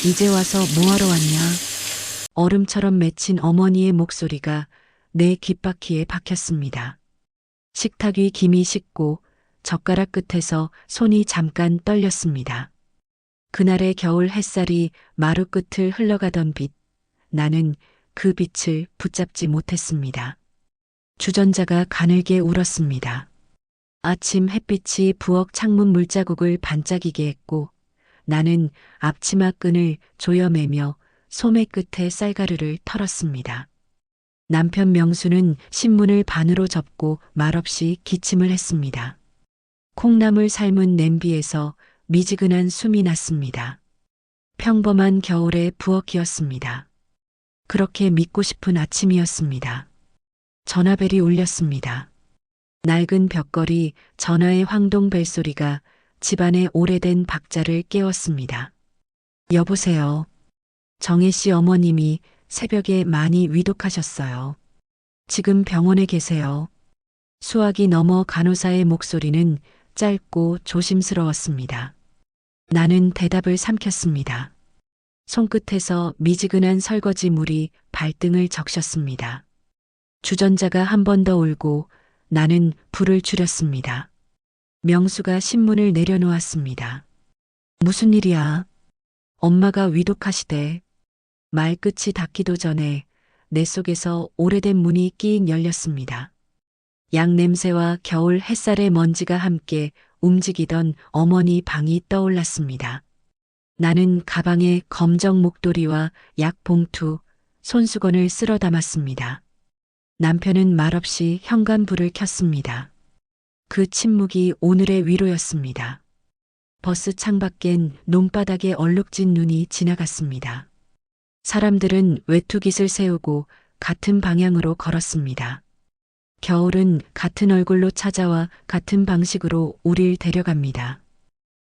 이제 와서 뭐하러 왔냐? 얼음처럼 맺힌 어머니의 목소리가 내 귓바퀴에 박혔습니다. 식탁 위 김이 식고 젓가락 끝에서 손이 잠깐 떨렸습니다. 그날의 겨울 햇살이 마루 끝을 흘러가던 빛, 나는 그 빛을 붙잡지 못했습니다. 주전자가 가늘게 울었습니다. 아침 햇빛이 부엌 창문 물자국을 반짝이게 했고 나는 앞치마 끈을 조여매며 소매 끝에 쌀가루를 털었습니다. 남편 명수는 신문을 반으로 접고 말없이 기침을 했습니다. 콩나물 삶은 냄비에서 미지근한 숨이 났습니다. 평범한 겨울의 부엌이었습니다. 그렇게 믿고 싶은 아침이었습니다. 전화벨이 울렸습니다. 낡은 벽걸이 전화의 황동 벨소리가 집안의 오래된 박자를 깨웠습니다. 여보세요. 정혜 씨 어머님이 새벽에 많이 위독하셨어요. 지금 병원에 계세요. 수화기 너머 간호사의 목소리는 짧고 조심스러웠습니다. 나는 대답을 삼켰습니다. 손끝에서 미지근한 설거지 물이 발등을 적셨습니다. 주전자가 한 번 더 울고 나는 불을 줄였습니다. 명수가 신문을 내려놓았습니다. 무슨 일이야? 엄마가 위독하시대. 말끝이 닿기도 전에 내 속에서 오래된 문이 끼익 열렸습니다. 양 냄새와 겨울 햇살의 먼지가 함께 움직이던 어머니 방이 떠올랐습니다. 나는 가방에 검정 목도리와 약 봉투, 손수건을 쓸어 담았습니다. 남편은 말없이 현관불을 켰습니다. 그 침묵이 오늘의 위로였습니다. 버스 창밖엔 논바닥에 얼룩진 눈이 지나갔습니다. 사람들은 외투깃을 세우고 같은 방향으로 걸었습니다. 겨울은 같은 얼굴로 찾아와 같은 방식으로 우릴 데려갑니다.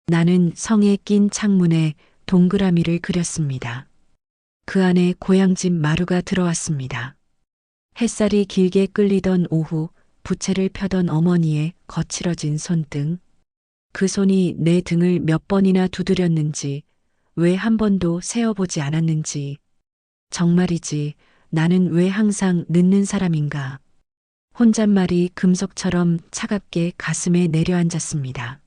나는 성에 낀 창문에 동그라미를 그렸습니다. 그 안에 고향집 마루가 들어왔습니다. 햇살이 길게 끌리던 오후 부채를 펴던 어머니의 거칠어진 손등. 그 손이 내 등을 몇 번이나 두드렸는지 왜 한 번도 세어보지 않았는지. 정말이지 나는 왜 항상 늦는 사람인가. 혼잣말이 금속처럼 차갑게 가슴에 내려앉았습니다.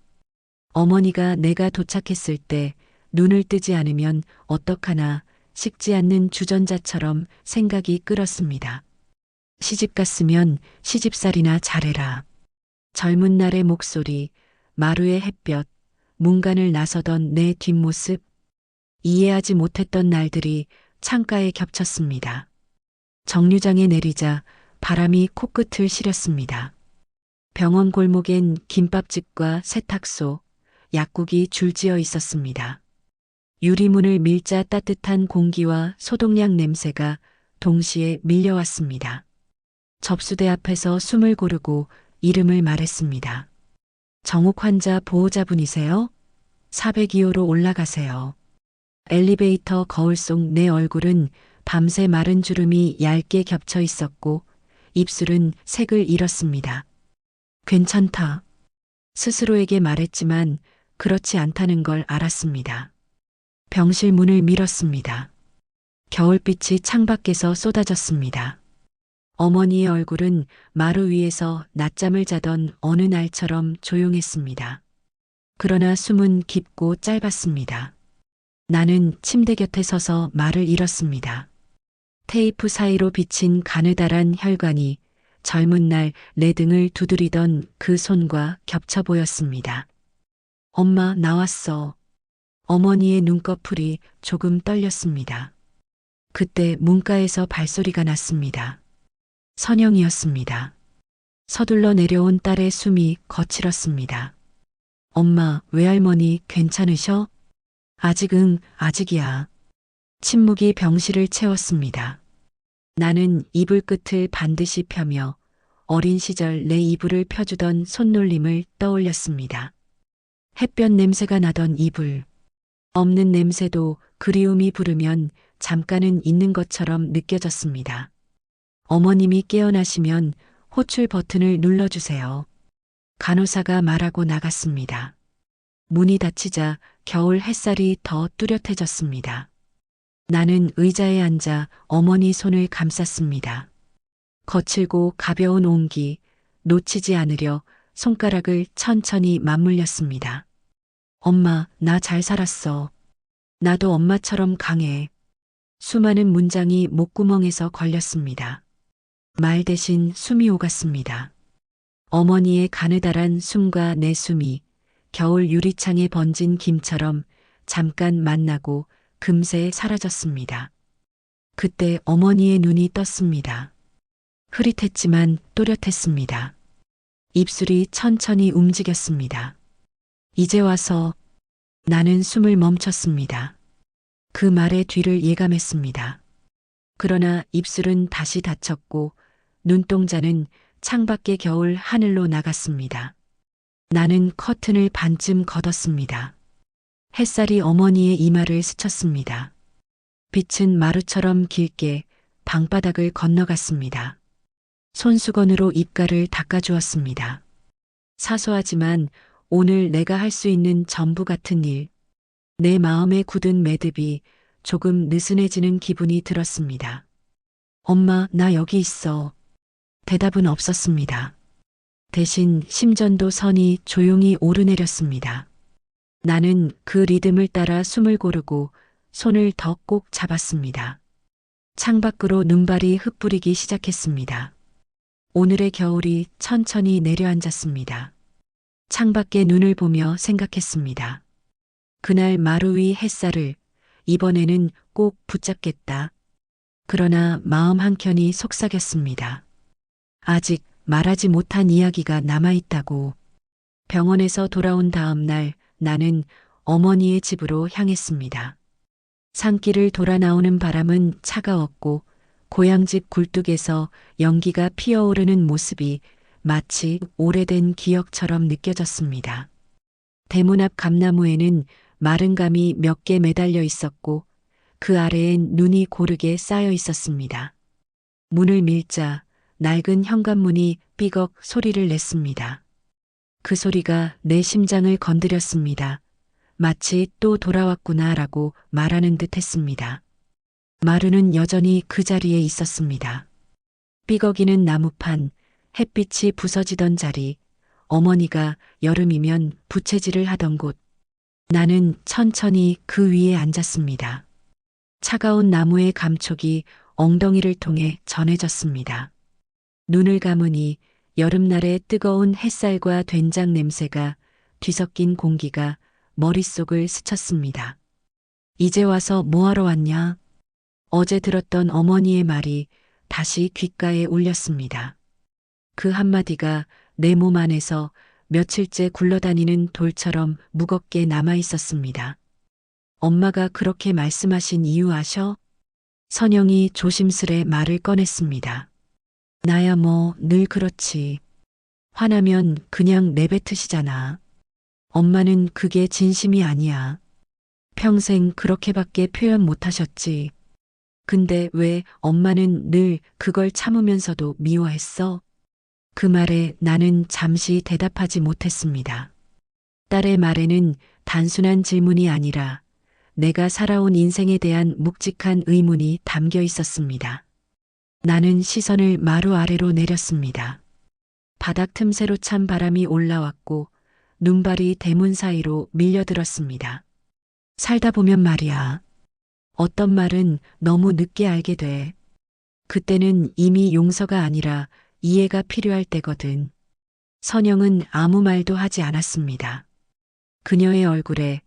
어머니가 내가 도착했을 때 눈을 뜨지 않으면 어떡하나 식지 않는 주전자처럼 생각이 끓었습니다. 시집 갔으면 시집살이나 잘해라. 젊은 날의 목소리, 마루의 햇볕, 문간을 나서던 내 뒷모습, 이해하지 못했던 날들이 창가에 겹쳤습니다. 정류장에 내리자 바람이 코끝을 시렸습니다. 병원 골목엔 김밥집과 세탁소, 약국이 줄지어 있었습니다. 유리문을 밀자 따뜻한 공기와 소독약 냄새가 동시에 밀려왔습니다. 접수대 앞에서 숨을 고르고 이름을 말했습니다. 정욱 환자 보호자분이세요? 402호로 올라가세요. 엘리베이터 거울 속 내 얼굴은 밤새 마른 주름이 얇게 겹쳐 있었고 입술은 색을 잃었습니다. 괜찮다. 스스로에게 말했지만 그렇지 않다는 걸 알았습니다. 병실 문을 밀었습니다. 겨울빛이 창밖에서 쏟아졌습니다. 어머니의 얼굴은 마루 위에서 낮잠을 자던 어느 날처럼 조용했습니다. 그러나 숨은 깊고 짧았습니다. 나는 침대 곁에 서서 말을 잃었습니다. 테이프 사이로 비친 가느다란 혈관이 젊은 날 내 등을 두드리던 그 손과 겹쳐 보였습니다. 엄마, 나왔어. 어머니의 눈꺼풀이 조금 떨렸습니다. 그때 문가에서 발소리가 났습니다. 선영이었습니다. 서둘러 내려온 딸의 숨이 거칠었습니다. 엄마, 외할머니 괜찮으셔? 아직은 아직이야. 침묵이 병실을 채웠습니다. 나는 이불 끝을 반드시 펴며 어린 시절 내 이불을 펴주던 손놀림을 떠올렸습니다. 햇볕 냄새가 나던 이불. 없는 냄새도 그리움이 부르면 잠깐은 있는 것처럼 느껴졌습니다. 어머님이 깨어나시면 호출 버튼을 눌러주세요. 간호사가 말하고 나갔습니다. 문이 닫히자 겨울 햇살이 더 뚜렷해졌습니다. 나는 의자에 앉아 어머니 손을 감쌌습니다. 거칠고 가벼운 온기, 놓치지 않으려 손가락을 천천히 맞물렸습니다. 엄마, 나 잘 살았어. 나도 엄마처럼 강해. 수많은 문장이 목구멍에서 걸렸습니다. 말 대신 숨이 오갔습니다. 어머니의 가느다란 숨과 내 숨이 겨울 유리창에 번진 김처럼 잠깐 만나고 금세 사라졌습니다. 그때 어머니의 눈이 떴습니다. 흐릿했지만 또렷했습니다. 입술이 천천히 움직였습니다. 이제 와서 나는 숨을 멈췄습니다. 그 말의 뒤를 예감했습니다. 그러나 입술은 다시 닫혔고 눈동자는 창밖의 겨울 하늘로 나갔습니다. 나는 커튼을 반쯤 걷었습니다. 햇살이 어머니의 이마를 스쳤습니다. 빛은 마루처럼 길게 방바닥을 건너갔습니다. 손수건으로 입가를 닦아주었습니다. 사소하지만 오늘 내가 할 수 있는 전부 같은 일, 내 마음에 굳은 매듭이 조금 느슨해지는 기분이 들었습니다. 엄마, 나 여기 있어. 대답은 없었습니다. 대신 심전도 선이 조용히 오르내렸습니다. 나는 그 리듬을 따라 숨을 고르고 손을 더 꼭 잡았습니다. 창밖으로 눈발이 흩뿌리기 시작했습니다. 오늘의 겨울이 천천히 내려앉았습니다. 창밖에 눈을 보며 생각했습니다. 그날 마루 위 햇살을 이번에는 꼭 붙잡겠다. 그러나 마음 한켠이 속삭였습니다. 아직 말하지 못한 이야기가 남아있다고. 병원에서 돌아온 다음 날 나는 어머니의 집으로 향했습니다. 산길을 돌아 나오는 바람은 차가웠고 고향집 굴뚝에서 연기가 피어오르는 모습이 마치 오래된 기억처럼 느껴졌습니다. 대문 앞 감나무에는 마른 감이 몇 개 매달려 있었고 그 아래엔 눈이 고르게 쌓여 있었습니다. 문을 밀자 낡은 현관문이 삐걱 소리를 냈습니다. 그 소리가 내 심장을 건드렸습니다. 마치 또 돌아왔구나라고 말하는 듯 했습니다. 마루는 여전히 그 자리에 있었습니다. 삐걱이는 나무판, 햇빛이 부서지던 자리, 어머니가 여름이면 부채질을 하던 곳. 나는 천천히 그 위에 앉았습니다. 차가운 나무의 감촉이 엉덩이를 통해 전해졌습니다. 눈을 감으니 여름날의 뜨거운 햇살과 된장 냄새가 뒤섞인 공기가 머릿속을 스쳤습니다. 이제 와서 뭐하러 왔냐? 어제 들었던 어머니의 말이 다시 귓가에 울렸습니다. 그 한마디가 내 몸 안에서 며칠째 굴러다니는 돌처럼 무겁게 남아 있었습니다. 엄마가 그렇게 말씀하신 이유 아셔? 선영이 조심스레 말을 꺼냈습니다. 나야 뭐 늘 그렇지. 화나면 그냥 내뱉으시잖아. 엄마는 그게 진심이 아니야. 평생 그렇게밖에 표현 못하셨지. 근데 왜 엄마는 늘 그걸 참으면서도 미워했어? 그 말에 나는 잠시 대답하지 못했습니다. 딸의 말에는 단순한 질문이 아니라 내가 살아온 인생에 대한 묵직한 의문이 담겨 있었습니다. 나는 시선을 마루 아래로 내렸습니다. 바닥 틈새로 찬 바람이 올라왔고 눈발이 대문 사이로 밀려들었습니다. 살다 보면 말이야. 어떤 말은 너무 늦게 알게 돼. 그때는 이미 용서가 아니라 이해가 필요할 때거든. 선영은 아무 말도 하지 않았습니다. 그녀의 얼굴에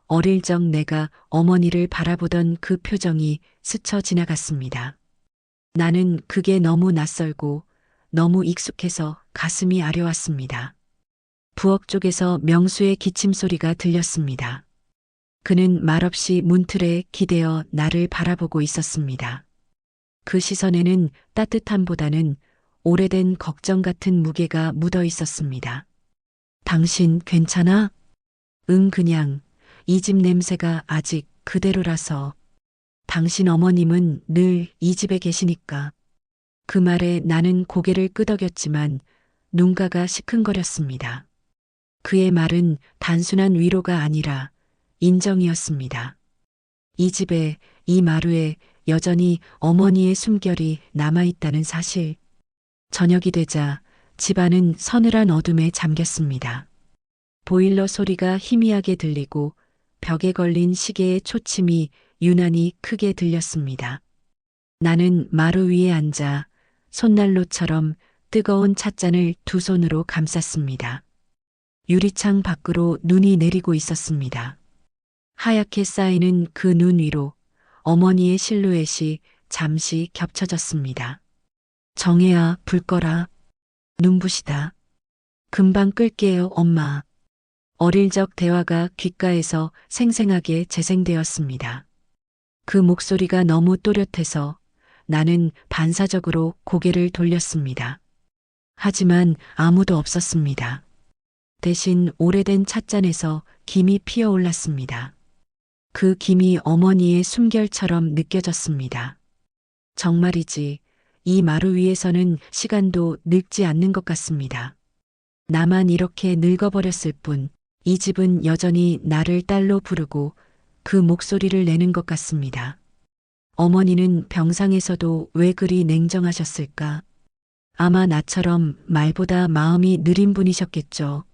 어릴 적 내가 어머니를 바라보던 그 표정이 스쳐 지나갔습니다. 나는 그게 너무 낯설고 너무 익숙해서 가슴이 아려왔습니다. 부엌 쪽에서 명수의 기침 소리가 들렸습니다. 그는 말없이 문틀에 기대어 나를 바라보고 있었습니다. 그 시선에는 따뜻함보다는 오래된 걱정 같은 무게가 묻어 있었습니다. 당신 괜찮아? 응, 그냥 이 집 냄새가 아직 그대로라서. 당신 어머님은 늘 이 집에 계시니까. 그 말에 나는 고개를 끄덕였지만 눈가가 시큰거렸습니다. 그의 말은 단순한 위로가 아니라 인정이었습니다. 이 집에, 이 마루에 여전히 어머니의 숨결이 남아있다는 사실. 저녁이 되자 집안은 서늘한 어둠에 잠겼습니다. 보일러 소리가 희미하게 들리고 벽에 걸린 시계의 초침이 유난히 크게 들렸습니다. 나는 마루 위에 앉아 손난로처럼 뜨거운 찻잔을 두 손으로 감쌌습니다. 유리창 밖으로 눈이 내리고 있었습니다. 하얗게 쌓이는 그 눈 위로 어머니의 실루엣이 잠시 겹쳐졌습니다. 정혜야, 불 꺼라. 눈부시다. 금방 끌게요, 엄마. 어릴 적 대화가 귓가에서 생생하게 재생되었습니다. 그 목소리가 너무 또렷해서 나는 반사적으로 고개를 돌렸습니다. 하지만 아무도 없었습니다. 대신 오래된 찻잔에서 김이 피어올랐습니다. 그 김이 어머니의 숨결처럼 느껴졌습니다. 정말이지, 이 마루 위에서는 시간도 늙지 않는 것 같습니다. 나만 이렇게 늙어버렸을 뿐, 이 집은 여전히 나를 딸로 부르고 그 목소리를 내는 것 같습니다. 어머니는 병상에서도 왜 그리 냉정하셨을까? 아마 나처럼 말보다 마음이 느린 분이셨겠죠.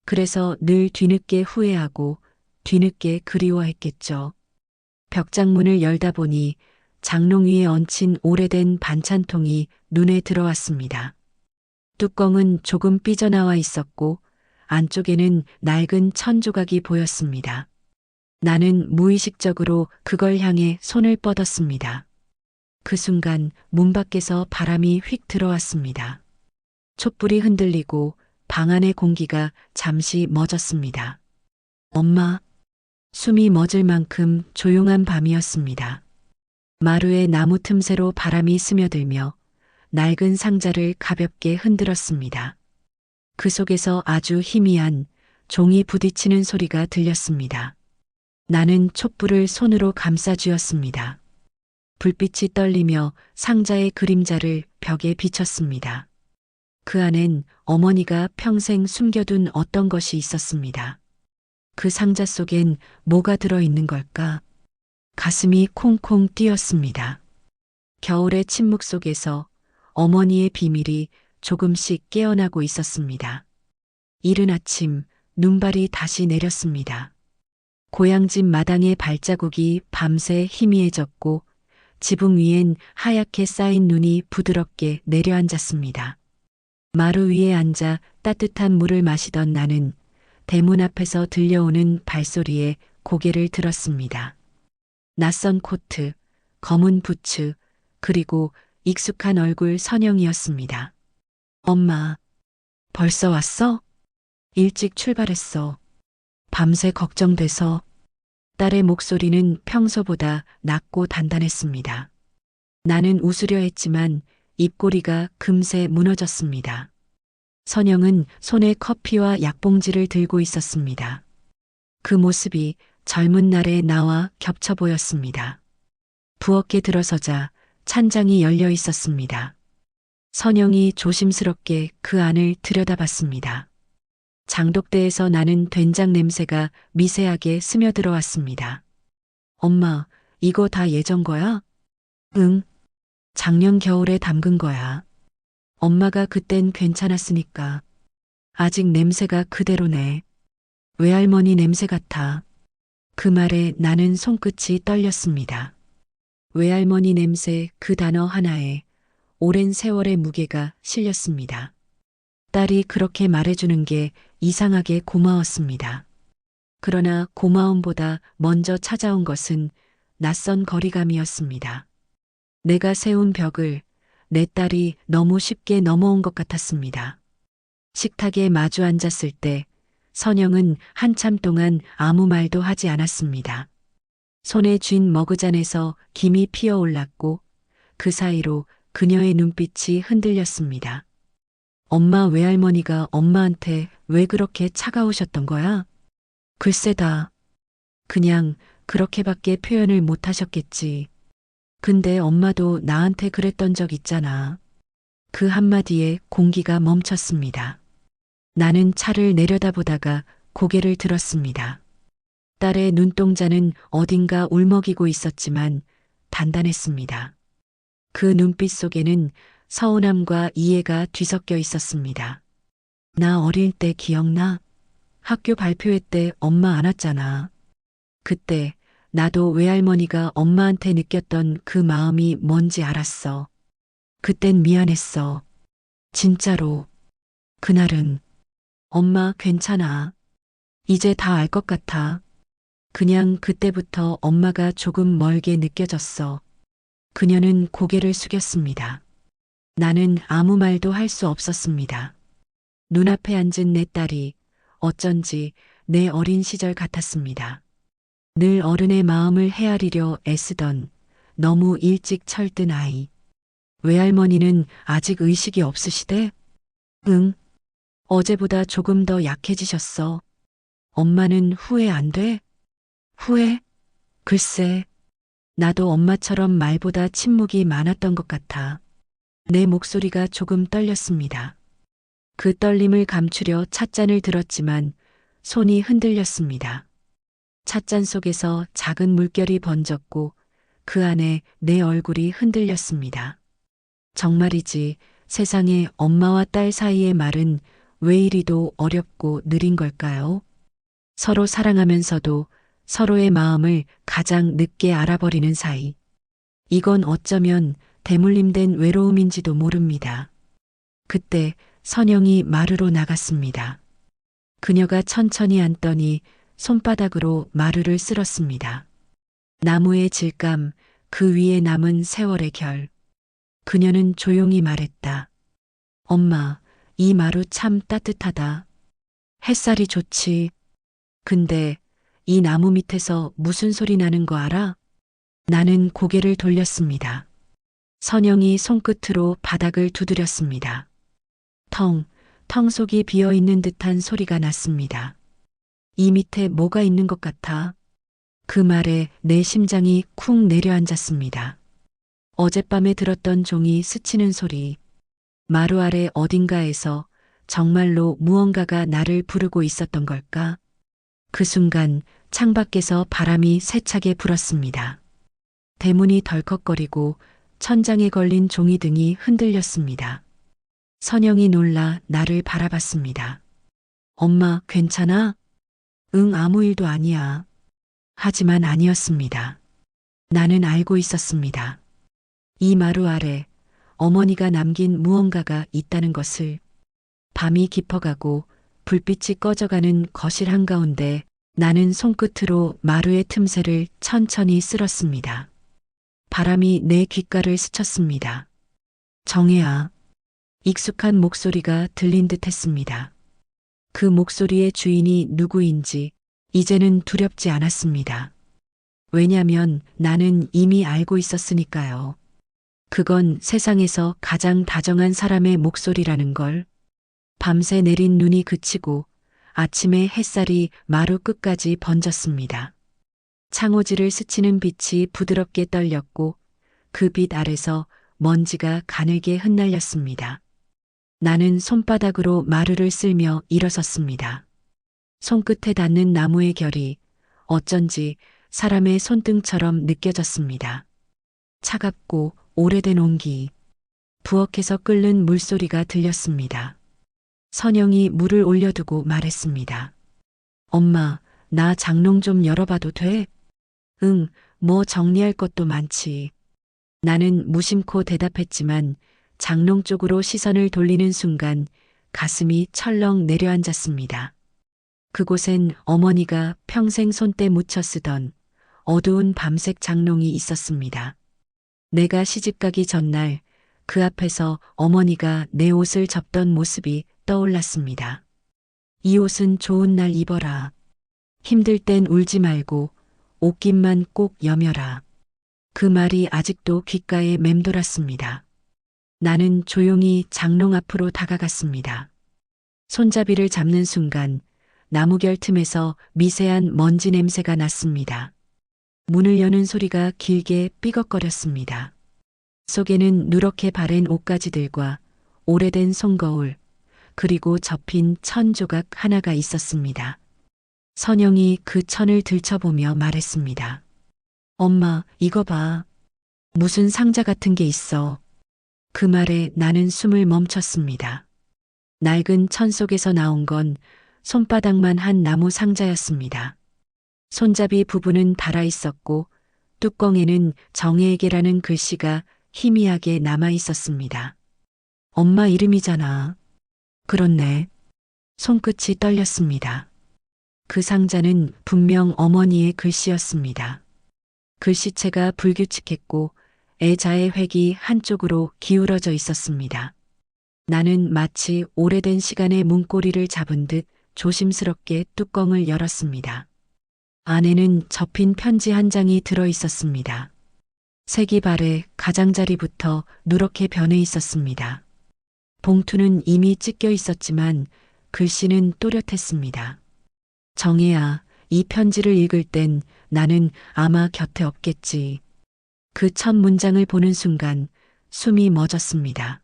그래서 늘 뒤늦게 후회하고 뒤늦게 그리워했겠죠. 벽장문을 열다 보니 장롱 위에 얹힌 오래된 반찬통이 눈에 들어왔습니다. 뚜껑은 조금 삐져나와 있었고 안쪽에는 낡은 천 조각이 보였습니다. 나는 무의식적으로 그걸 향해 손을 뻗었습니다. 그 순간 문 밖에서 바람이 휙 들어왔습니다. 촛불이 흔들리고 방 안의 공기가 잠시 멎었습니다. 엄마, 숨이 멎을 만큼 조용한 밤이었습니다. 마루의 나무 틈새로 바람이 스며들며 낡은 상자를 가볍게 흔들었습니다. 그 속에서 아주 희미한 종이 부딪히는 소리가 들렸습니다. 나는 촛불을 손으로 감싸쥐었습니다. 불빛이 떨리며 상자의 그림자를 벽에 비쳤습니다. 그 안엔 어머니가 평생 숨겨둔 어떤 것이 있었습니다. 그 상자 속엔 뭐가 들어있는 걸까? 가슴이 콩콩 뛰었습니다. 겨울의 침묵 속에서 어머니의 비밀이 조금씩 깨어나고 있었습니다. 이른 아침 눈발이 다시 내렸습니다. 고향집 마당의 발자국이 밤새 희미해졌고 지붕 위엔 하얗게 쌓인 눈이 부드럽게 내려앉았습니다. 마루 위에 앉아 따뜻한 물을 마시던 나는 대문 앞에서 들려오는 발소리에 고개를 들었습니다. 낯선 코트, 검은 부츠, 그리고 익숙한 얼굴 선영이었습니다. 엄마, 벌써 왔어? 일찍 출발했어. 밤새 걱정돼서. 딸의 목소리는 평소보다 낮고 단단했습니다. 나는 웃으려 했지만 입꼬리가 금세 무너졌습니다. 선영은 손에 커피와 약봉지를 들고 있었습니다. 그 모습이 젊은 날의 나와 겹쳐 보였습니다. 부엌에 들어서자 찬장이 열려 있었습니다. 선영이 조심스럽게 그 안을 들여다봤습니다. 장독대에서 나는 된장 냄새가 미세하게 스며들어 왔습니다. 엄마, 이거 다 예전 거야? 응. 작년 겨울에 담근 거야. 엄마가 그땐 괜찮았으니까. 아직 냄새가 그대로네. 외할머니 냄새 같아. 그 말에 나는 손끝이 떨렸습니다. 외할머니 냄새 그 단어 하나에 오랜 세월의 무게가 실렸습니다. 딸이 그렇게 말해주는 게 이상하게 고마웠습니다. 그러나 고마움보다 먼저 찾아온 것은 낯선 거리감이었습니다. 내가 세운 벽을 내 딸이 너무 쉽게 넘어온 것 같았습니다. 식탁에 마주 앉았을 때 선영은 한참 동안 아무 말도 하지 않았습니다. 손에 쥔 머그잔에서 김이 피어올랐고 그 사이로 그녀의 눈빛이 흔들렸습니다. 엄마 외할머니가 엄마한테 왜 그렇게 차가우셨던 거야? 글쎄다. 그냥 그렇게밖에 표현을 못 하셨겠지. 근데 엄마도 나한테 그랬던 적 있잖아. 그 한마디에 공기가 멈췄습니다. 나는 차를 내려다보다가 고개를 들었습니다. 딸의 눈동자는 어딘가 울먹이고 있었지만 단단했습니다. 그 눈빛 속에는 서운함과 이해가 뒤섞여 있었습니다. 나 어릴 때 기억나? 학교 발표회 때 엄마 안았잖아. 그때 나도 외할머니가 엄마한테 느꼈던 그 마음이 뭔지 알았어. 그땐 미안했어. 진짜로. 그날은 엄마 괜찮아. 이제 다 알 것 같아. 그냥 그때부터 엄마가 조금 멀게 느껴졌어. 그녀는 고개를 숙였습니다. 나는 아무 말도 할 수 없었습니다. 눈앞에 앉은 내 딸이 어쩐지 내 어린 시절 같았습니다. 늘 어른의 마음을 헤아리려 애쓰던 너무 일찍 철든 아이. 외할머니는 아직 의식이 없으시대? 응. 어제보다 조금 더 약해지셨어. 엄마는 후회 안 돼? 후회? 글쎄, 나도 엄마처럼 말보다 침묵이 많았던 것 같아. 내 목소리가 조금 떨렸습니다. 그 떨림을 감추려 찻잔을 들었지만 손이 흔들렸습니다. 찻잔 속에서 작은 물결이 번졌고 그 안에 내 얼굴이 흔들렸습니다. 정말이지 세상에 엄마와 딸 사이의 말은 왜 이리도 어렵고 느린 걸까요? 서로 사랑하면서도 서로의 마음을 가장 늦게 알아버리는 사이. 이건 어쩌면 대물림된 외로움인지도 모릅니다. 그때 선영이 마루로 나갔습니다. 그녀가 천천히 앉더니 손바닥으로 마루를 쓸었습니다. 나무의 질감, 그 위에 남은 세월의 결. 그녀는 조용히 말했다. 엄마, 이 마루 참 따뜻하다. 햇살이 좋지. 근데 이 나무 밑에서 무슨 소리 나는 거 알아? 나는 고개를 돌렸습니다. 선영이 손끝으로 바닥을 두드렸습니다. 텅 속이 비어 있는 듯한 소리가 났습니다. 이 밑에 뭐가 있는 것 같아. 그 말에 내 심장이 쿵 내려앉았습니다. 어젯밤에 들었던 종이 스치는 소리. 마루 아래 어딘가에서 정말로 무언가가 나를 부르고 있었던 걸까? 그 순간 창밖에서 바람이 세차게 불었습니다. 대문이 덜컥거리고 천장에 걸린 종이등이 흔들렸습니다. 선영이 놀라 나를 바라봤습니다. 엄마, 괜찮아? 응, 아무 일도 아니야. 하지만 아니었습니다. 나는 알고 있었습니다. 이 마루 아래 어머니가 남긴 무언가가 있다는 것을. 밤이 깊어가고 불빛이 꺼져가는 거실 한가운데 나는 손끝으로 마루의 틈새를 천천히 쓸었습니다. 바람이 내 귓가를 스쳤습니다. 정혜야. 익숙한 목소리가 들린 듯 했습니다. 그 목소리의 주인이 누구인지 이제는 두렵지 않았습니다. 왜냐면 나는 이미 알고 있었으니까요. 그건 세상에서 가장 다정한 사람의 목소리라는 걸. 밤새 내린 눈이 그치고 아침에 햇살이 마루 끝까지 번졌습니다. 창호지를 스치는 빛이 부드럽게 떨렸고 그 빛 아래서 먼지가 가늘게 흩날렸습니다. 나는 손바닥으로 마루를 쓸며 일어섰습니다. 손끝에 닿는 나무의 결이 어쩐지 사람의 손등처럼 느껴졌습니다. 차갑고 오래된 온기, 부엌에서 끓는 물소리가 들렸습니다. 선영이 물을 올려두고 말했습니다. 엄마, 나 장롱 좀 열어봐도 돼? 응, 뭐 정리할 것도 많지. 나는 무심코 대답했지만 장롱 쪽으로 시선을 돌리는 순간 가슴이 철렁 내려앉았습니다. 그곳엔 어머니가 평생 손때 묻혀 쓰던 어두운 밤색 장롱이 있었습니다. 내가 시집가기 전날 그 앞에서 어머니가 내 옷을 접던 모습이 떠올랐습니다. 이 옷은 좋은 날 입어라. 힘들 땐 울지 말고 옷깃만 꼭 여며라. 그 말이 아직도 귓가에 맴돌았습니다. 나는 조용히 장롱 앞으로 다가갔습니다. 손잡이를 잡는 순간 나무결 틈에서 미세한 먼지 냄새가 났습니다. 문을 여는 소리가 길게 삐걱거렸습니다. 속에는 누렇게 바랜 옷가지들과 오래된 손거울, 그리고 접힌 천 조각 하나가 있었습니다. 선영이 그 천을 들춰보며 말했습니다. 엄마, 이거 봐. 무슨 상자 같은 게 있어. 그 말에 나는 숨을 멈췄습니다. 낡은 천 속에서 나온 건 손바닥만 한 나무 상자였습니다. 손잡이 부분은 닳아 있었고 뚜껑에는 정혜에게라는 글씨가 희미하게 남아 있었습니다. 엄마 이름이잖아. 그렇네. 손끝이 떨렸습니다. 그 상자는 분명 어머니의 글씨였습니다. 글씨체가 불규칙했고 애자의 획이 한쪽으로 기울어져 있었습니다. 나는 마치 오래된 시간의 문고리를 잡은 듯 조심스럽게 뚜껑을 열었습니다. 안에는 접힌 편지 한 장이 들어 있었습니다. 색이 바래 가장자리부터 누렇게 변해 있었습니다. 봉투는 이미 찢겨 있었지만 글씨는 또렷했습니다. 정혜야, 이 편지를 읽을 땐 나는 아마 곁에 없겠지. 그 첫 문장을 보는 순간 숨이 멎었습니다.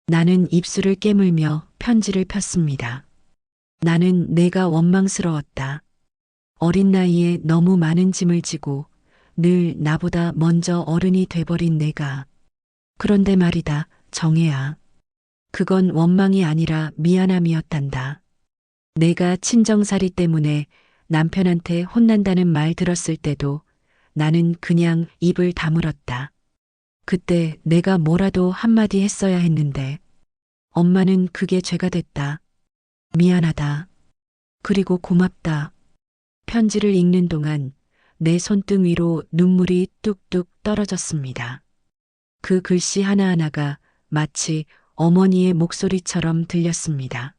나는 입술을 깨물며 편지를 폈습니다. 나는 내가 원망스러웠다. 어린 나이에 너무 많은 짐을 지고 늘 나보다 먼저 어른이 돼버린 내가. 그런데 말이다, 정혜야. 그건 원망이 아니라 미안함이었단다. 내가 친정살이 때문에 남편한테 혼난다는 말 들었을 때도 나는 그냥 입을 다물었다. 그때 내가 뭐라도 한마디 했어야 했는데 엄마는 그게 죄가 됐다. 미안하다. 그리고 고맙다. 편지를 읽는 동안 내 손등 위로 눈물이 뚝뚝 떨어졌습니다. 그 글씨 하나하나가 마치 어머니의 목소리처럼 들렸습니다.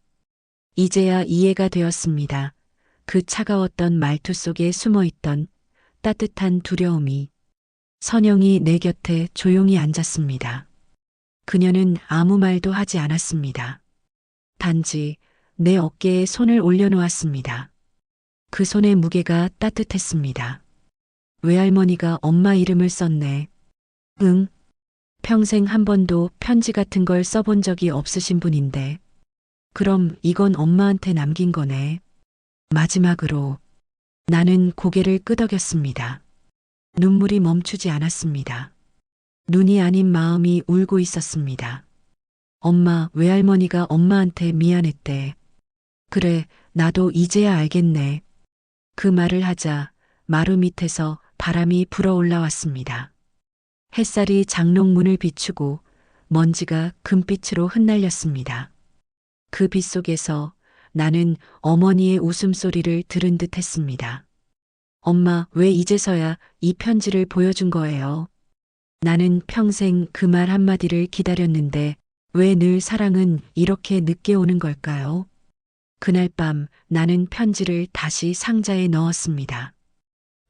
이제야 이해가 되었습니다. 그 차가웠던 말투 속에 숨어있던 따뜻한 두려움이. 선영이 내 곁에 조용히 앉았습니다. 그녀는 아무 말도 하지 않았습니다. 단지 내 어깨에 손을 올려놓았습니다. 그 손의 무게가 따뜻했습니다. 외할머니가 엄마 이름을 썼네. 응. 평생 한 번도 편지 같은 걸 써본 적이 없으신 분인데. 그럼 이건 엄마한테 남긴 거네. 마지막으로 나는 고개를 끄덕였습니다. 눈물이 멈추지 않았습니다. 눈이 아닌 마음이 울고 있었습니다. 엄마, 외할머니가 엄마한테 미안했대. 그래, 나도 이제야 알겠네. 그 말을 하자 마루 밑에서 바람이 불어올라왔습니다. 햇살이 장롱문을 비추고 먼지가 금빛으로 흩날렸습니다. 그 빛 속에서 나는 어머니의 웃음소리를 들은 듯 했습니다. 엄마, 왜 이제서야 이 편지를 보여준 거예요? 나는 평생 그 말 한마디를 기다렸는데 왜 늘 사랑은 이렇게 늦게 오는 걸까요? 그날 밤 나는 편지를 다시 상자에 넣었습니다.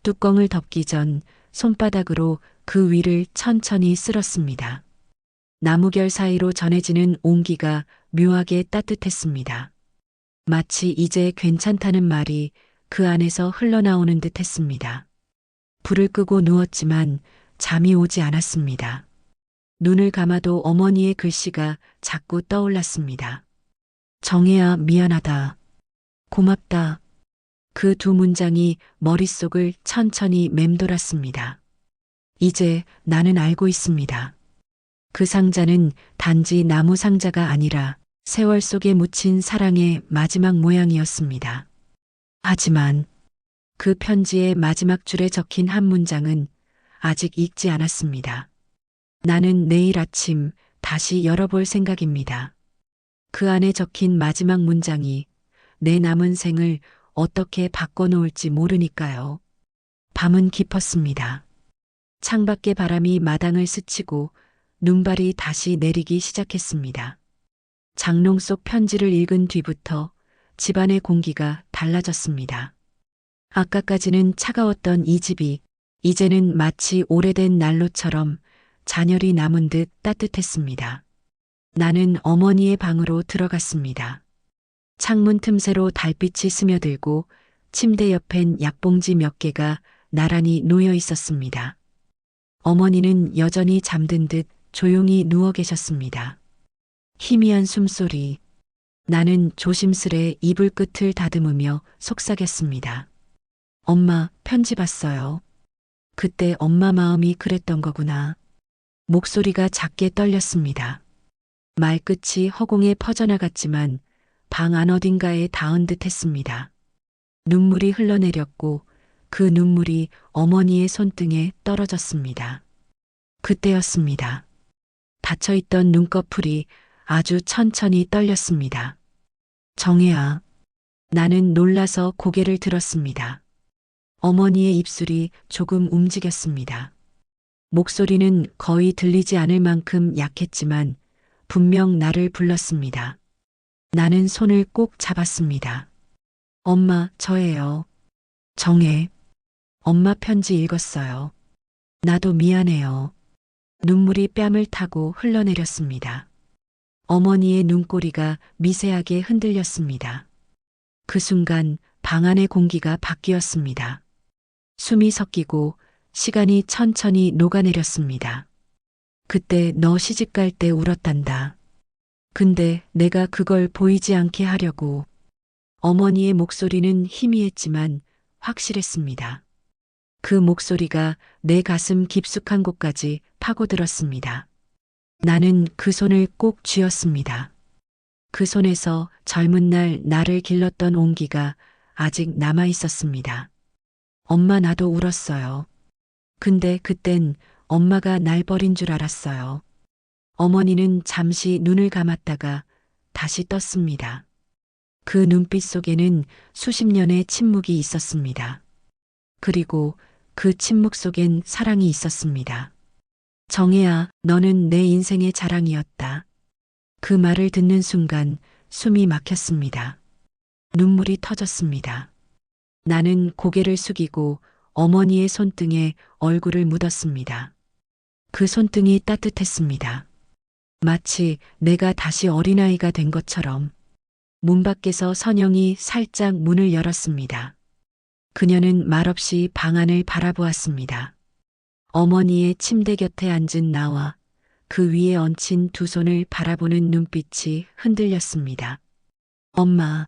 뚜껑을 덮기 전 손바닥으로 그 위를 천천히 쓸었습니다. 나무결 사이로 전해지는 온기가 묘하게 따뜻했습니다. 마치 이제 괜찮다는 말이 그 안에서 흘러나오는 듯 했습니다. 불을 끄고 누웠지만 잠이 오지 않았습니다. 눈을 감아도 어머니의 글씨가 자꾸 떠올랐습니다. 정혜야, 미안하다. 고맙다. 그 두 문장이 머릿속을 천천히 맴돌았습니다. 이제 나는 알고 있습니다. 그 상자는 단지 나무 상자가 아니라 세월 속에 묻힌 사랑의 마지막 모양이었습니다. 하지만 그 편지의 마지막 줄에 적힌 한 문장은 아직 읽지 않았습니다. 나는 내일 아침 다시 열어볼 생각입니다. 그 안에 적힌 마지막 문장이 내 남은 생을 어떻게 바꿔놓을지 모르니까요. 밤은 깊었습니다. 창밖의 바람이 마당을 스치고 눈발이 다시 내리기 시작했습니다. 장롱 속 편지를 읽은 뒤부터 집안의 공기가 달라졌습니다. 아까까지는 차가웠던 이 집이 이제는 마치 오래된 난로처럼 잔열이 남은 듯 따뜻했습니다. 나는 어머니의 방으로 들어갔습니다. 창문 틈새로 달빛이 스며들고 침대 옆엔 약봉지 몇 개가 나란히 놓여 있었습니다. 어머니는 여전히 잠든 듯 조용히 누워 계셨습니다. 희미한 숨소리, 나는 조심스레 이불 끝을 다듬으며 속삭였습니다. 엄마, 편지 봤어요. 그때 엄마 마음이 그랬던 거구나. 목소리가 작게 떨렸습니다. 말끝이 허공에 퍼져나갔지만 방 안 어딘가에 닿은 듯 했습니다. 눈물이 흘러내렸고 그 눈물이 어머니의 손등에 떨어졌습니다. 그때였습니다. 닫혀있던 눈꺼풀이 아주 천천히 떨렸습니다. 정혜아. 나는 놀라서 고개를 들었습니다. 어머니의 입술이 조금 움직였습니다. 목소리는 거의 들리지 않을 만큼 약했지만 분명 나를 불렀습니다. 나는 손을 꼭 잡았습니다. 엄마, 저예요. 정혜. 엄마 편지 읽었어요. 나도 미안해요. 눈물이 뺨을 타고 흘러내렸습니다. 어머니의 눈꼬리가 미세하게 흔들렸습니다. 그 순간 방 안의 공기가 바뀌었습니다. 숨이 섞이고 시간이 천천히 녹아내렸습니다. 그때 너 시집갈 때 울었단다. 근데 내가 그걸 보이지 않게 하려고. 어머니의 목소리는 희미했지만 확실했습니다. 그 목소리가 내 가슴 깊숙한 곳까지 파고들었습니다. 나는 그 손을 꼭 쥐었습니다. 그 손에서 젊은 날 나를 길렀던 온기가 아직 남아 있었습니다. 엄마, 나도 울었어요. 근데 그땐 엄마가 날 버린 줄 알았어요. 어머니는 잠시 눈을 감았다가 다시 떴습니다. 그 눈빛 속에는 수십 년의 침묵이 있었습니다. 그리고 그 침묵 속엔 사랑이 있었습니다. 정혜아, 너는 내 인생의 자랑이었다. 그 말을 듣는 순간 숨이 막혔습니다. 눈물이 터졌습니다. 나는 고개를 숙이고 어머니의 손등에 얼굴을 묻었습니다. 그 손등이 따뜻했습니다. 마치 내가 다시 어린아이가 된 것처럼. 문 밖에서 선영이 살짝 문을 열었습니다. 그녀는 말없이 방 안을 바라보았습니다. 어머니의 침대 곁에 앉은 나와 그 위에 얹힌 두 손을 바라보는 눈빛이 흔들렸습니다. 엄마.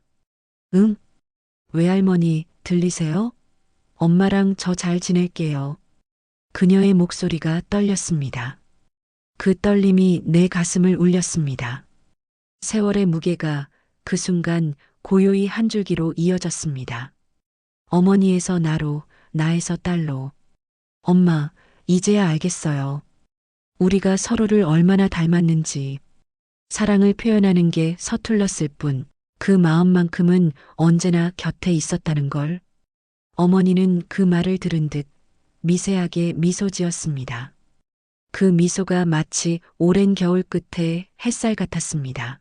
응? 외할머니, 들리세요? 엄마랑 저 잘 지낼게요. 그녀의 목소리가 떨렸습니다. 그 떨림이 내 가슴을 울렸습니다. 세월의 무게가 그 순간 고요히 한 줄기로 이어졌습니다. 어머니에서 나로, 나에서 딸로. 엄마, 이제야 알겠어요. 우리가 서로를 얼마나 닮았는지. 사랑을 표현하는 게 서툴렀을 뿐 그 마음만큼은 언제나 곁에 있었다는 걸. 어머니는 그 말을 들은 듯 미세하게 미소 지었습니다. 그 미소가 마치 오랜 겨울 끝에 햇살 같았습니다.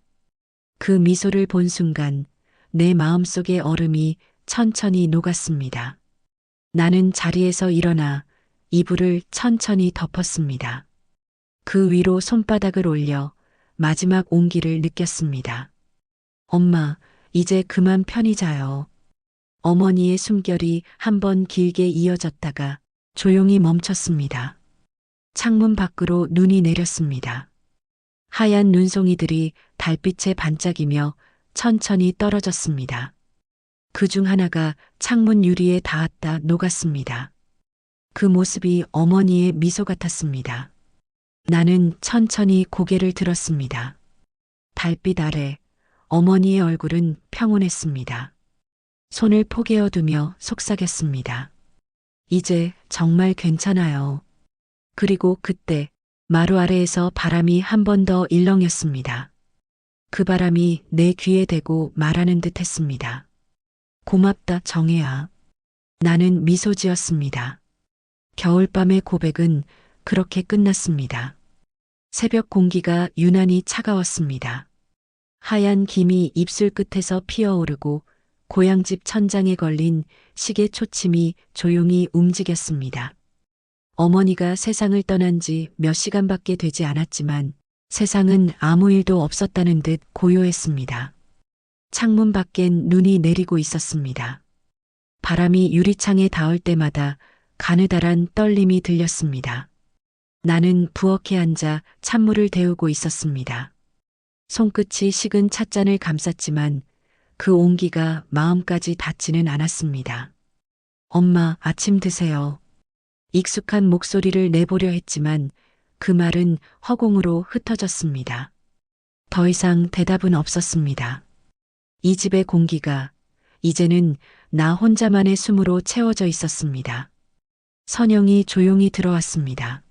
그 미소를 본 순간 내 마음속의 얼음이 천천히 녹았습니다. 나는 자리에서 일어나 이불을 천천히 덮었습니다. 그 위로 손바닥을 올려 마지막 온기를 느꼈습니다. 엄마, 이제 그만 편히 자요. 어머니의 숨결이 한 번 길게 이어졌다가 조용히 멈췄습니다. 창문 밖으로 눈이 내렸습니다. 하얀 눈송이들이 달빛에 반짝이며 천천히 떨어졌습니다. 그중 하나가 창문 유리에 닿았다 녹았습니다. 그 모습이 어머니의 미소 같았습니다. 나는 천천히 고개를 들었습니다. 달빛 아래 어머니의 얼굴은 평온했습니다. 손을 포개어 두며 속삭였습니다. 이제 정말 괜찮아요. 그리고 그때 마루 아래에서 바람이 한 번 더 일렁였습니다. 그 바람이 내 귀에 대고 말하는 듯 했습니다. 고맙다, 정혜아. 나는 미소 지었습니다. 겨울밤의 고백은 그렇게 끝났습니다. 새벽 공기가 유난히 차가웠습니다. 하얀 김이 입술 끝에서 피어오르고 고향집 천장에 걸린 시계 초침이 조용히 움직였습니다. 어머니가 세상을 떠난 지 몇 시간밖에 되지 않았지만 세상은 아무 일도 없었다는 듯 고요했습니다. 창문 밖엔 눈이 내리고 있었습니다. 바람이 유리창에 닿을 때마다 가느다란 떨림이 들렸습니다. 나는 부엌에 앉아 찬물을 데우고 있었습니다. 손끝이 식은 찻잔을 감쌌지만 그 온기가 마음까지 닿지는 않았습니다. 엄마, 아침 드세요. 익숙한 목소리를 내보려 했지만 그 말은 허공으로 흩어졌습니다. 더 이상 대답은 없었습니다. 이 집의 공기가 이제는 나 혼자만의 숨으로 채워져 있었습니다. 선영이 조용히 들어왔습니다.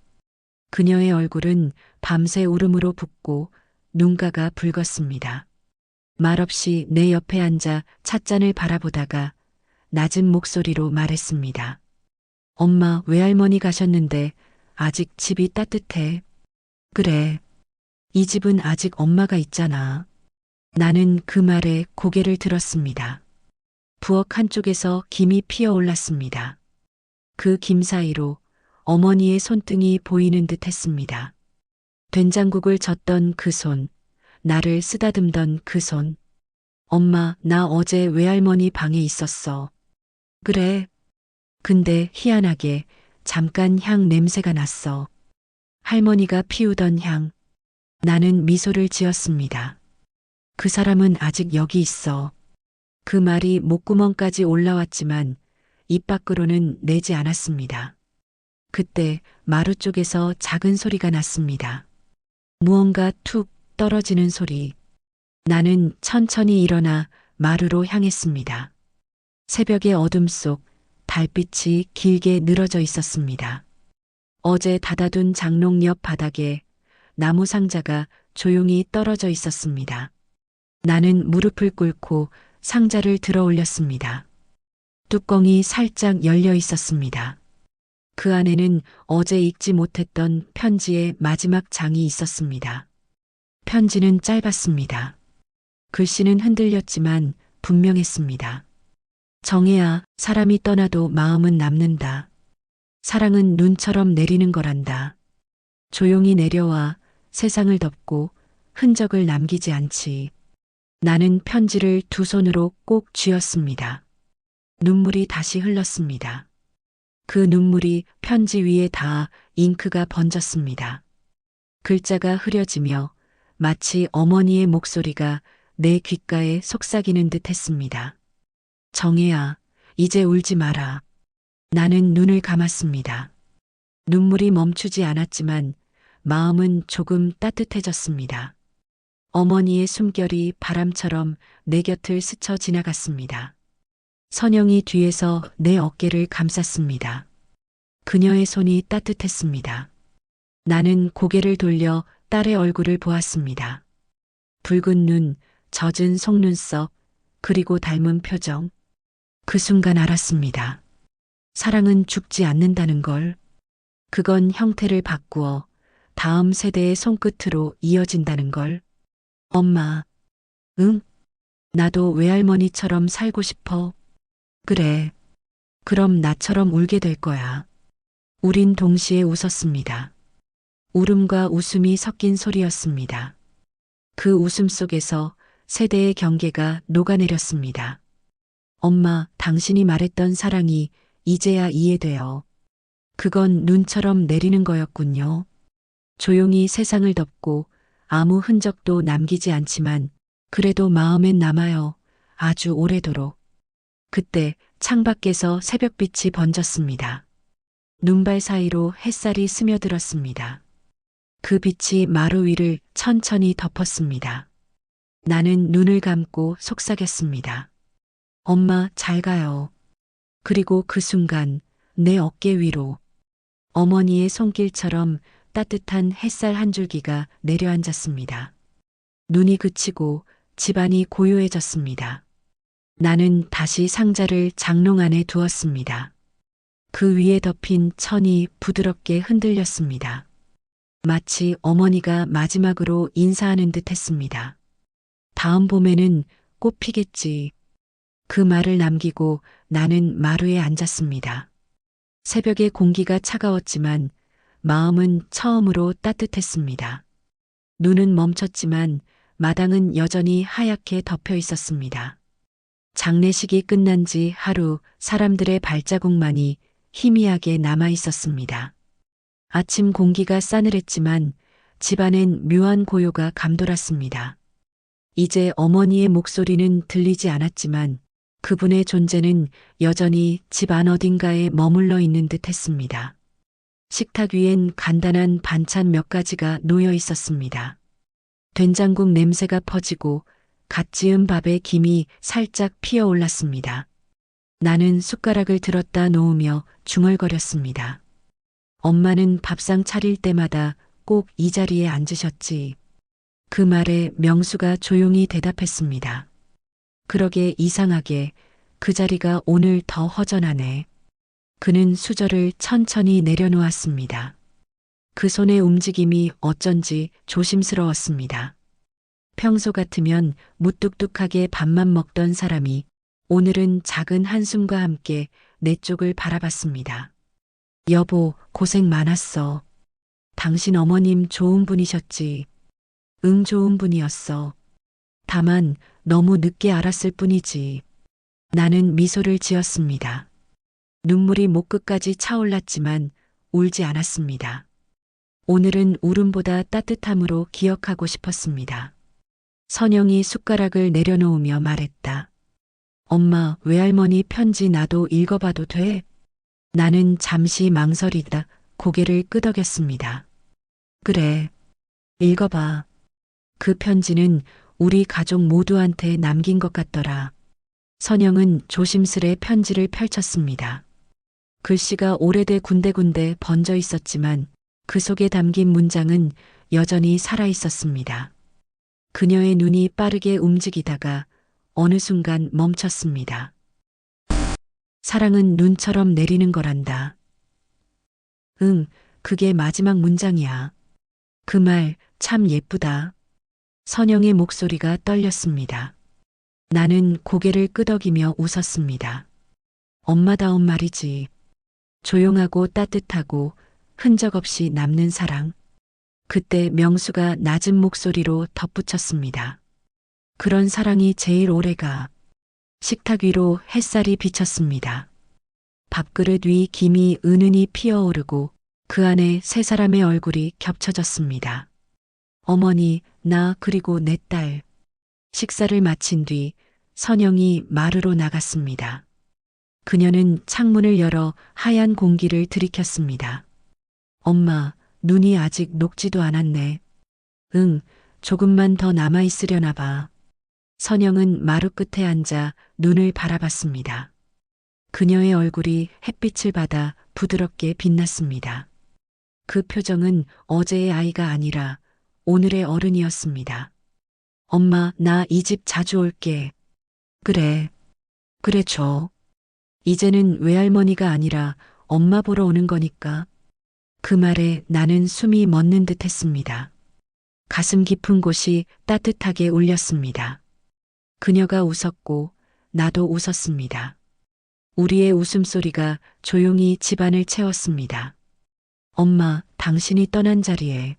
그녀의 얼굴은 밤새 울음으로 붓고 눈가가 붉었습니다. 말없이 내 옆에 앉아 찻잔을 바라보다가 낮은 목소리로 말했습니다. 엄마, 외할머니 가셨는데 아직 집이 따뜻해. 그래. 이 집은 아직 엄마가 있잖아. 나는 그 말에 고개를 들었습니다. 부엌 한쪽에서 김이 피어올랐습니다. 그 김 사이로 어머니의 손등이 보이는 듯 했습니다. 된장국을 젓던 그 손, 나를 쓰다듬던 그 손. 엄마, 나 어제 외할머니 방에 있었어. 그래. 근데 희한하게 잠깐 향 냄새가 났어. 할머니가 피우던 향. 나는 미소를 지었습니다. 그 사람은 아직 여기 있어. 그 말이 목구멍까지 올라왔지만 입 밖으로는 내지 않았습니다. 그때 마루 쪽에서 작은 소리가 났습니다. 무언가 툭 떨어지는 소리. 나는 천천히 일어나 마루로 향했습니다. 새벽의 어둠 속 달빛이 길게 늘어져 있었습니다. 어제 닫아둔 장롱 옆 바닥에 나무 상자가 조용히 떨어져 있었습니다. 나는 무릎을 꿇고 상자를 들어 올렸습니다. 뚜껑이 살짝 열려 있었습니다. 그 안에는 어제 읽지 못했던 편지의 마지막 장이 있었습니다. 편지는 짧았습니다. 글씨는 흔들렸지만 분명했습니다. 정혜야, 사람이 떠나도 마음은 남는다. 사랑은 눈처럼 내리는 거란다. 조용히 내려와 세상을 덮고 흔적을 남기지 않지. 나는 편지를 두 손으로 꼭 쥐었습니다. 눈물이 다시 흘렀습니다. 그 눈물이 편지 위에 닿아 잉크가 번졌습니다. 글자가 흐려지며 마치 어머니의 목소리가 내 귓가에 속삭이는 듯 했습니다. 정혜야, 이제 울지 마라. 나는 눈을 감았습니다. 눈물이 멈추지 않았지만 마음은 조금 따뜻해졌습니다. 어머니의 숨결이 바람처럼 내 곁을 스쳐 지나갔습니다. 선영이 뒤에서 내 어깨를 감쌌습니다. 그녀의 손이 따뜻했습니다. 나는 고개를 돌려 딸의 얼굴을 보았습니다. 붉은 눈, 젖은 속눈썹, 그리고 닮은 표정. 그 순간 알았습니다. 사랑은 죽지 않는다는 걸. 그건 형태를 바꾸어 다음 세대의 손끝으로 이어진다는 걸. 엄마, 응? 나도 외할머니처럼 살고 싶어. 그래. 그럼 나처럼 울게 될 거야. 우린 동시에 웃었습니다. 울음과 웃음이 섞인 소리였습니다. 그 웃음 속에서 세대의 경계가 녹아내렸습니다. 엄마, 당신이 말했던 사랑이 이제야 이해돼요. 그건 눈처럼 내리는 거였군요. 조용히 세상을 덮고 아무 흔적도 남기지 않지만 그래도 마음엔 남아요. 아주 오래도록. 그때 창밖에서 새벽빛이 번졌습니다. 눈발 사이로 햇살이 스며들었습니다. 그 빛이 마루 위를 천천히 덮었습니다. 나는 눈을 감고 속삭였습니다. 엄마, 잘 가요. 그리고 그 순간 내 어깨 위로 어머니의 손길처럼 따뜻한 햇살 한 줄기가 내려앉았습니다. 눈이 그치고 집안이 고요해졌습니다. 나는 다시 상자를 장롱 안에 두었습니다. 그 위에 덮인 천이 부드럽게 흔들렸습니다. 마치 어머니가 마지막으로 인사하는 듯 했습니다. 다음 봄에는 꽃 피겠지. 그 말을 남기고 나는 마루에 앉았습니다. 새벽의 공기가 차가웠지만 마음은 처음으로 따뜻했습니다. 눈은 멈췄지만 마당은 여전히 하얗게 덮여 있었습니다. 장례식이 끝난 지 하루 사람들의 발자국만이 희미하게 남아 있었습니다. 아침 공기가 싸늘했지만 집안엔 묘한 고요가 감돌았습니다. 이제 어머니의 목소리는 들리지 않았지만 그분의 존재는 여전히 집 안 어딘가에 머물러 있는 듯 했습니다. 식탁 위엔 간단한 반찬 몇 가지가 놓여 있었습니다. 된장국 냄새가 퍼지고 갓 지은 밥에 김이 살짝 피어 올랐습니다. 나는 숟가락을 들었다 놓으며 중얼거렸습니다. 엄마는 밥상 차릴 때마다 꼭 이 자리에 앉으셨지. 그 말에 명수가 조용히 대답했습니다. 그러게 이상하게 그 자리가 오늘 더 허전하네. 그는 수저를 천천히 내려놓았습니다. 그 손의 움직임이 어쩐지 조심스러웠습니다. 평소 같으면 무뚝뚝하게 밥만 먹던 사람이 오늘은 작은 한숨과 함께 내 쪽을 바라봤습니다. 여보, 고생 많았어. 당신 어머님 좋은 분이셨지. 응, 좋은 분이었어. 다만 너무 늦게 알았을 뿐이지. 나는 미소를 지었습니다. 눈물이 목끝까지 차올랐지만 울지 않았습니다. 오늘은 울음보다 따뜻함으로 기억하고 싶었습니다. 선영이 숟가락을 내려놓으며 말했다. 엄마, 외할머니 편지 나도 읽어봐도 돼? 나는 잠시 망설이다 고개를 끄덕였습니다. 그래, 읽어봐. 그 편지는 우리 가족 모두한테 남긴 것 같더라. 선영은 조심스레 편지를 펼쳤습니다. 글씨가 오래돼 군데군데 번져 있었지만 그 속에 담긴 문장은 여전히 살아 있었습니다. 그녀의 눈이 빠르게 움직이다가 어느 순간 멈췄습니다. 사랑은 눈처럼 내리는 거란다. 응, 그게 마지막 문장이야. 그 말 참 예쁘다. 선영의 목소리가 떨렸습니다. 나는 고개를 끄덕이며 웃었습니다. 엄마다운 말이지. 조용하고 따뜻하고 흔적 없이 남는 사랑. 그때 명수가 낮은 목소리로 덧붙였습니다. 그런 사랑이 제일 오래가. 식탁 위로 햇살이 비쳤습니다. 밥그릇 위 김이 은은히 피어오르고 그 안에 세 사람의 얼굴이 겹쳐졌습니다. 어머니, 나 그리고 내 딸. 식사를 마친 뒤 선영이 마루로 나갔습니다. 그녀는 창문을 열어 하얀 공기를 들이켰습니다. 엄마, 눈이 아직 녹지도 않았네. 응, 조금만 더 남아있으려나 봐. 선영은 마루 끝에 앉아 눈을 바라봤습니다. 그녀의 얼굴이 햇빛을 받아 부드럽게 빛났습니다. 그 표정은 어제의 아이가 아니라 오늘의 어른이었습니다. 엄마, 나 이 집 자주 올게. 그래, 그래 줘. 이제는 외할머니가 아니라 엄마 보러 오는 거니까. 그 말에 나는 숨이 멎는 듯 했습니다. 가슴 깊은 곳이 따뜻하게 울렸습니다. 그녀가 웃었고 나도 웃었습니다. 우리의 웃음소리가 조용히 집안을 채웠습니다. 엄마, 당신이 떠난 자리에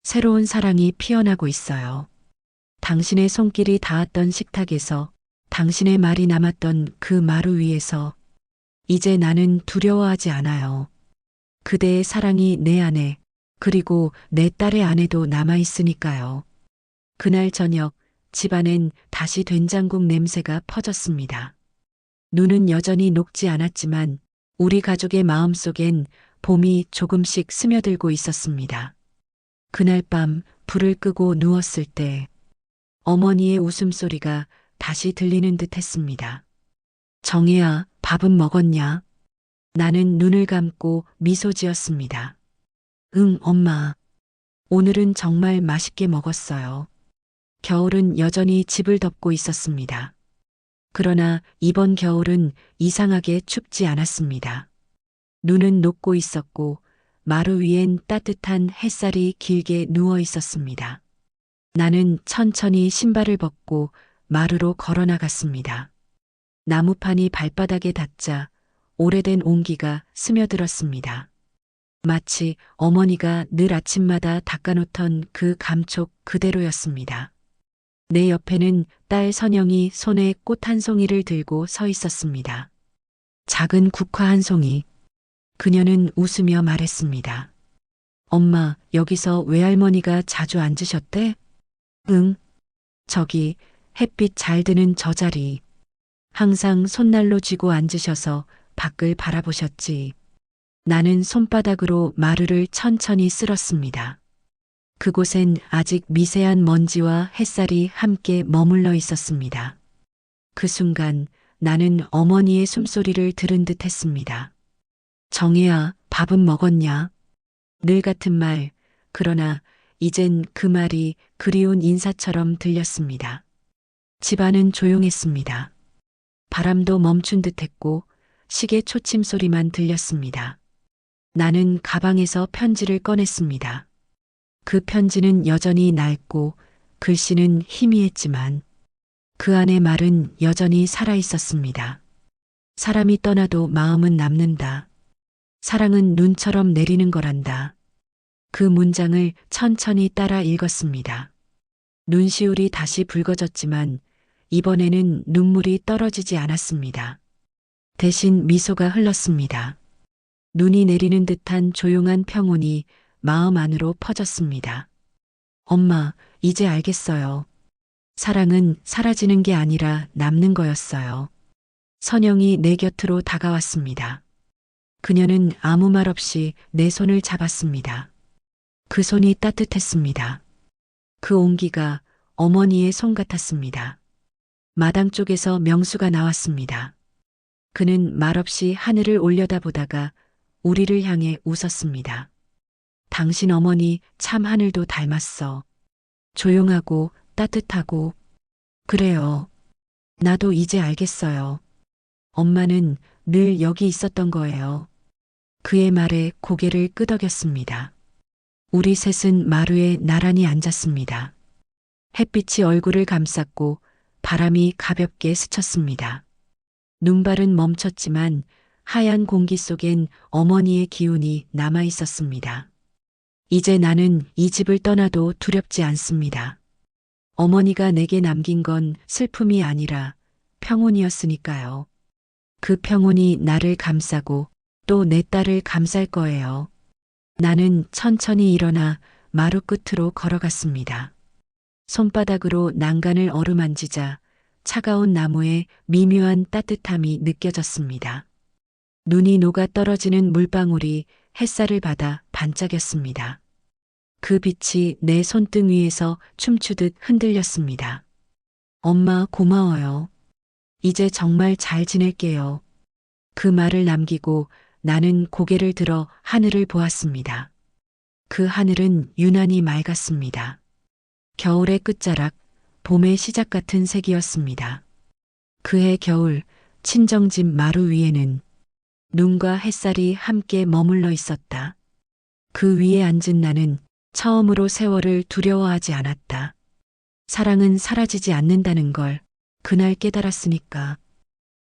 새로운 사랑이 피어나고 있어요. 당신의 손길이 닿았던 식탁에서, 당신의 말이 남았던 그 마루 위에서 이제 나는 두려워하지 않아요. 그대의 사랑이 내 안에, 그리고 내 딸의 안에도 남아있으니까요. 그날 저녁 집안엔 다시 된장국 냄새가 퍼졌습니다. 눈은 여전히 녹지 않았지만 우리 가족의 마음속엔 봄이 조금씩 스며들고 있었습니다. 그날 밤 불을 끄고 누웠을 때 어머니의 웃음소리가 다시 들리는 듯 했습니다. 정혜야, 밥은 먹었냐? 나는 눈을 감고 미소 지었습니다. 응, 엄마. 오늘은 정말 맛있게 먹었어요. 겨울은 여전히 집을 덮고 있었습니다. 그러나 이번 겨울은 이상하게 춥지 않았습니다. 눈은 녹고 있었고 마루 위엔 따뜻한 햇살이 길게 누워 있었습니다. 나는 천천히 신발을 벗고 마루로 걸어 나갔습니다. 나무판이 발바닥에 닿자 오래된 온기가 스며들었습니다. 마치 어머니가 늘 아침마다 닦아놓던 그 감촉 그대로였습니다. 내 옆에는 딸 선영이 손에 꽃 한 송이를 들고 서 있었습니다. 작은 국화 한 송이. 그녀는 웃으며 말했습니다. 엄마, 여기서 외할머니가 자주 앉으셨대? 응. 저기 햇빛 잘 드는 저 자리. 항상 손난로 쥐고 앉으셔서 밖을 바라보셨지. 나는 손바닥으로 마루를 천천히 쓸었습니다. 그곳엔 아직 미세한 먼지와 햇살이 함께 머물러 있었습니다. 그 순간 나는 어머니의 숨소리를 들은 듯 했습니다. 정혜야, 밥은 먹었냐? 늘 같은 말, 그러나 이젠 그 말이 그리운 인사처럼 들렸습니다. 집안은 조용했습니다. 바람도 멈춘 듯 했고 시계 초침 소리만 들렸습니다. 나는 가방에서 편지를 꺼냈습니다. 그 편지는 여전히 낡고 글씨는 희미했지만 그 안의 말은 여전히 살아 있었습니다. 사람이 떠나도 마음은 남는다. 사랑은 눈처럼 내리는 거란다. 그 문장을 천천히 따라 읽었습니다. 눈시울이 다시 붉어졌지만 이번에는 눈물이 떨어지지 않았습니다. 대신 미소가 흘렀습니다. 눈이 내리는 듯한 조용한 평온이 마음 안으로 퍼졌습니다. 엄마, 이제 알겠어요. 사랑은 사라지는 게 아니라 남는 거였어요. 선영이 내 곁으로 다가왔습니다. 그녀는 아무 말 없이 내 손을 잡았습니다. 그 손이 따뜻했습니다. 그 온기가 어머니의 손 같았습니다. 마당 쪽에서 명수가 나왔습니다. 그는 말없이 하늘을 올려다보다가 우리를 향해 웃었습니다. 당신 어머니 참 하늘도 닮았어. 조용하고 따뜻하고. 그래요. 나도 이제 알겠어요. 엄마는 늘 여기 있었던 거예요. 그의 말에 고개를 끄덕였습니다. 우리 셋은 마루에 나란히 앉았습니다. 햇빛이 얼굴을 감쌌고 바람이 가볍게 스쳤습니다. 눈발은 멈췄지만 하얀 공기 속엔 어머니의 기운이 남아 있었습니다. 이제 나는 이 집을 떠나도 두렵지 않습니다. 어머니가 내게 남긴 건 슬픔이 아니라 평온이었으니까요. 그 평온이 나를 감싸고 또 내 딸을 감쌀 거예요. 나는 천천히 일어나 마루 끝으로 걸어갔습니다. 손바닥으로 난간을 어루만지자 차가운 나무에 미묘한 따뜻함이 느껴졌습니다. 눈이 녹아 떨어지는 물방울이 햇살을 받아 반짝였습니다. 그 빛이 내 손등 위에서 춤추듯 흔들렸습니다. 엄마 고마워요. 이제 정말 잘 지낼게요. 그 말을 남기고 나는 고개를 들어 하늘을 보았습니다. 그 하늘은 유난히 맑았습니다. 겨울의 끝자락, 봄의 시작 같은 색이었습니다. 그해 겨울, 친정집 마루 위에는 눈과 햇살이 함께 머물러 있었다. 그 위에 앉은 나는 처음으로 세월을 두려워하지 않았다. 사랑은 사라지지 않는다는 걸 그날 깨달았으니까.